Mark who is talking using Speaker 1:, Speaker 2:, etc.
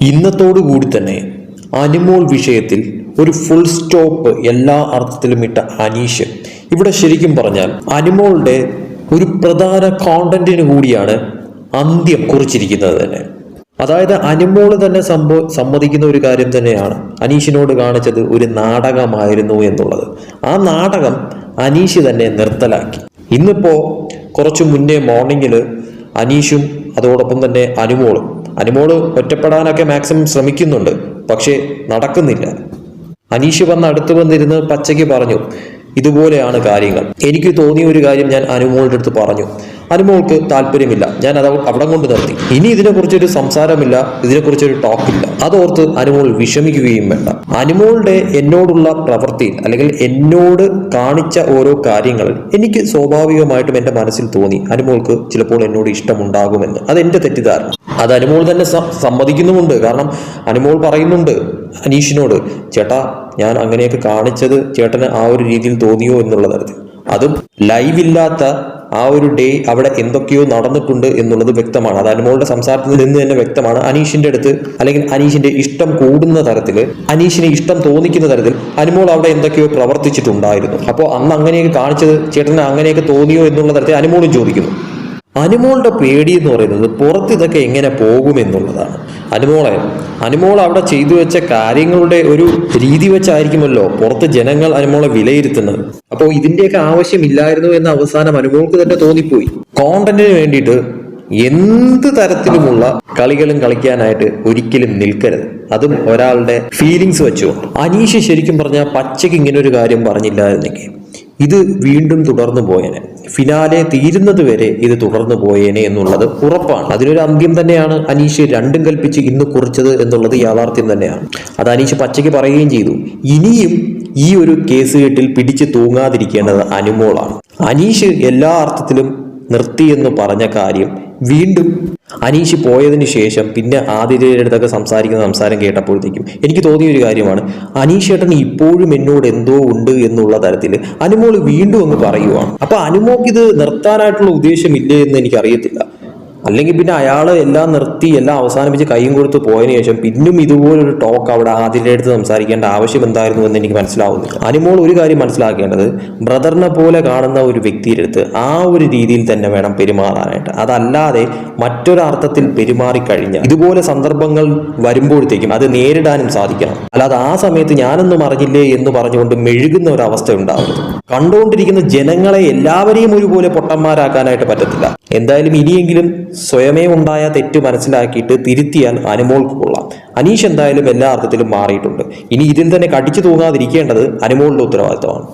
Speaker 1: ഇന്നത്തോടുകൂടി തന്നെ അനിമോൾ വിഷയത്തിൽ ഒരു ഫുൾ സ്റ്റോപ്പ് എല്ലാ അർത്ഥത്തിലും ഇട്ട അനീഷ് ഇവിടെ ശരിക്കും പറഞ്ഞാൽ അനിമോളുടെ ഒരു പ്രധാന കോണ്ടന്റിന് കൂടിയാണ് അന്ത്യം കുറിച്ചിരിക്കുന്നത് തന്നെ. അതായത് അനിമോള് തന്നെ സമ്മതിക്കുന്ന ഒരു കാര്യം തന്നെയാണ് അനീഷിനോട് കാണിച്ചത് ഒരു നാടകമായിരുന്നു എന്നുള്ളത്. ആ നാടകം അനീഷ് തന്നെ നിർത്തലാക്കി. ഇന്നിപ്പോ കുറച്ചു മുന്നേ മോർണിംഗിൽ അനീഷും അതോടൊപ്പം തന്നെ അനിമോള് ഒറ്റപ്പെടാനൊക്കെ മാക്സിമം ശ്രമിക്കുന്നുണ്ട്, പക്ഷേ നടക്കുന്നില്ല. അനീഷ് അടുത്ത് വന്നിരുന്ന് പച്ചയ്ക്ക് പറഞ്ഞു, ഇതുപോലെയാണ് കാര്യങ്ങൾ. എനിക്ക് തോന്നിയ ഒരു കാര്യം ഞാൻ അനുമോളുടെ അടുത്ത് പറഞ്ഞു. അനുമോൾക്ക് താല്പര്യമില്ല, ഞാൻ അത് അവിടെ കൊണ്ട് നിർത്തി. ഇനി ഇതിനെക്കുറിച്ചൊരു സംസാരമില്ല, ഇതിനെക്കുറിച്ചൊരു ടോക്കില്ല. അതോർത്ത് അനുമോൾ വിഷമിക്കുകയും വേണ്ട. അനുമോളുടെ എന്നോടുള്ള പ്രവൃത്തിയിൽ അല്ലെങ്കിൽ എന്നോട് കാണിച്ച ഓരോ കാര്യങ്ങൾ എനിക്ക് സ്വാഭാവികമായിട്ടും എൻ്റെ മനസ്സിൽ തോന്നി അനുമോൾക്ക് ചിലപ്പോൾ എന്നോട് ഇഷ്ടമുണ്ടാകുമെന്ന്. അതെൻ്റെ തെറ്റിദ്ധാരണ. അത് അനുമോൾ തന്നെ സമ്മതിക്കുന്നുമുണ്ട്. കാരണം അനുമോൾ പറയുന്നുണ്ട് അനീഷിനോട്, ചേട്ടാ ഞാൻ അങ്ങനെയൊക്കെ കാണിച്ചത് ചേട്ടന് ആ ഒരു രീതിയിൽ തോന്നിയോ എന്നുള്ള തരത്തിൽ. അതും ലൈവില്ലാത്ത ആ ഒരു ഡേ അവിടെ എന്തൊക്കെയോ നടന്നിട്ടുണ്ട് എന്നുള്ളത് വ്യക്തമാണ്. അത് അനുമോളുടെ സംസാരത്തിൽ നിന്ന് തന്നെ വ്യക്തമാണ്. അനീഷിന്റെ അടുത്ത് അല്ലെങ്കിൽ അനീഷിന്റെ ഇഷ്ടം കൂടുന്ന തരത്തിൽ, അനീഷിന് ഇഷ്ടം തോന്നിക്കുന്ന തരത്തിൽ അനുമോൾ അവിടെ എന്തൊക്കെയോ പ്രവർത്തിച്ചിട്ടുണ്ടായിരുന്നു. അപ്പോൾ അന്ന് അങ്ങനെയൊക്കെ കാണിച്ചത് ചേട്ടന് അങ്ങനെയൊക്കെ തോന്നിയോ എന്നുള്ള തരത്തിൽ അനുമോളും ചോദിക്കുന്നു. അനുമോളുടെ പേടി എന്ന് പറയുന്നത് പുറത്ത് ഇതൊക്കെ എങ്ങനെ പോകുമെന്നുള്ളതാണ്. അനുമോൾ അവിടെ ചെയ്തു വെച്ച കാര്യങ്ങളുടെ ഒരു രീതി വെച്ചായിരിക്കുമല്ലോ പുറത്ത് ജനങ്ങൾ അനുമോളെ വിലയിരുത്തുന്നത്. അപ്പോൾ ഇതിന്റെയൊക്കെ ആവശ്യമില്ലായിരുന്നു എന്ന് അവസാനം അനുമോൾക്ക് തന്നെ തോന്നിപ്പോയി. കോണ്ടന്റിന് വേണ്ടിയിട്ട് എന്ത് തരത്തിലുമുള്ള കളികളും കളിക്കാനായിട്ട് ഒരിക്കലും നിൽക്കരുത്, അതും ഒരാളുടെ ഫീലിങ്സ് വെച്ചുകൊണ്ട്. അനീഷ് ശരിക്കും പറഞ്ഞാൽ പച്ചയ്ക്ക് ഇങ്ങനെ ഒരു കാര്യം പറഞ്ഞില്ലായിരുന്നെങ്കിൽ ഇത് വീണ്ടും തുടർന്നു പോയേനെ. ഫിനാലെ തീരുന്നത് വരെ ഇത് തുടർന്നു പോയേനെ എന്നുള്ളത് ഉറപ്പാണ്. അതിനൊരു അന്ത്യം തന്നെയാണ് അനീഷ് രണ്ടും കൽപ്പിച്ച് ഇന്ന് കുറിച്ചത് എന്നുള്ളത് യാഥാർത്ഥ്യം തന്നെയാണ്. അത് അനീഷ് പച്ചയ്ക്ക് പറയുകയും ചെയ്തു. ഇനിയും ഈ ഒരു കേസ് കെട്ടിൽ പിടിച്ചു തൂങ്ങാതിരിക്കേണ്ടത് അനുമോളാണ്. അനീഷ് എല്ലാ അർത്ഥത്തിലും നിർത്തി എന്ന് പറഞ്ഞ കാര്യം വീണ്ടും അനീഷ് പോയതിനു ശേഷം പിന്നെ ആതിരയുടെ അടുത്തൊക്കെ സംസാരിക്കുന്ന സംസാരം കേട്ടപ്പോഴത്തേക്കും എനിക്ക് തോന്നിയ ഒരു കാര്യമാണ്, അനീഷ് ഏട്ടൻ ഇപ്പോഴും എന്നോട് എന്തോ ഉണ്ട് എന്നുള്ള തരത്തിൽ അനുമോൾ വീണ്ടും അങ്ങ് പറയുവാണ്. അപ്പൊ അനുമോൾക്ക് ഇത് നിർത്താനായിട്ടുള്ള ഉദ്ദേശമില്ലേ എന്ന് എനിക്കറിയത്തില്ല. അല്ലെങ്കിൽ പിന്നെ അയാള് എല്ലാം നിർത്തി എല്ലാം അവസാനിപ്പിച്ച് കൈയും കൊടുത്ത് പോയതിനു ശേഷം പിന്നും ഇതുപോലൊരു ടോക്ക് അവിടെ ആതിരയുടെ അടുത്ത് സംസാരിക്കേണ്ട ആവശ്യം എന്തായിരുന്നു എന്ന് എനിക്ക് മനസ്സിലാവുന്നില്ല. അനുമോൾ ഒരു കാര്യം മനസ്സിലാക്കേണ്ടത്, ബ്രദറിനെ പോലെ കാണുന്ന ഒരു വ്യക്തിയുടെ അടുത്ത് ആ ഒരു രീതിയിൽ തന്നെ വേണം പെരുമാറാനായിട്ട്. അതല്ലാതെ മറ്റൊരർത്ഥത്തിൽ പെരുമാറിക്കഴിഞ്ഞാൽ ഇതുപോലെ സന്ദർഭങ്ങൾ വരുമ്പോഴത്തേക്കും അത് നേരിടാനും സാധിക്കണം. അല്ലാതെ ആ സമയത്ത് ഞാനൊന്നും അറിഞ്ഞില്ലേ എന്ന് പറഞ്ഞുകൊണ്ട് മെഴുകുന്ന ഒരു അവസ്ഥ ഉണ്ടാവരുത്. കണ്ടുകൊണ്ടിരിക്കുന്ന ജനങ്ങളെ എല്ലാവരെയും ഒരുപോലെ പൊട്ടന്മാരാക്കാനായിട്ട് പറ്റത്തില്ല. എന്തായാലും ഇനിയെങ്കിലും സ്വയമേ ഉണ്ടായ തെറ്റ് മനസ്സിലാക്കിയിട്ട് തിരുത്തിയാൽ അനുമോൾക്ക് കൊള്ളാം. അനീഷ് എന്തായാലും എല്ലാ അർത്ഥത്തിലും മാറിയിട്ടുണ്ട്. ഇനി ഇതിൽ തന്നെ കടിച്ചു തൂങ്ങാതിരിക്കേണ്ടത് അനുമോളുടെ ഉത്തരവാദിത്തമാണ്.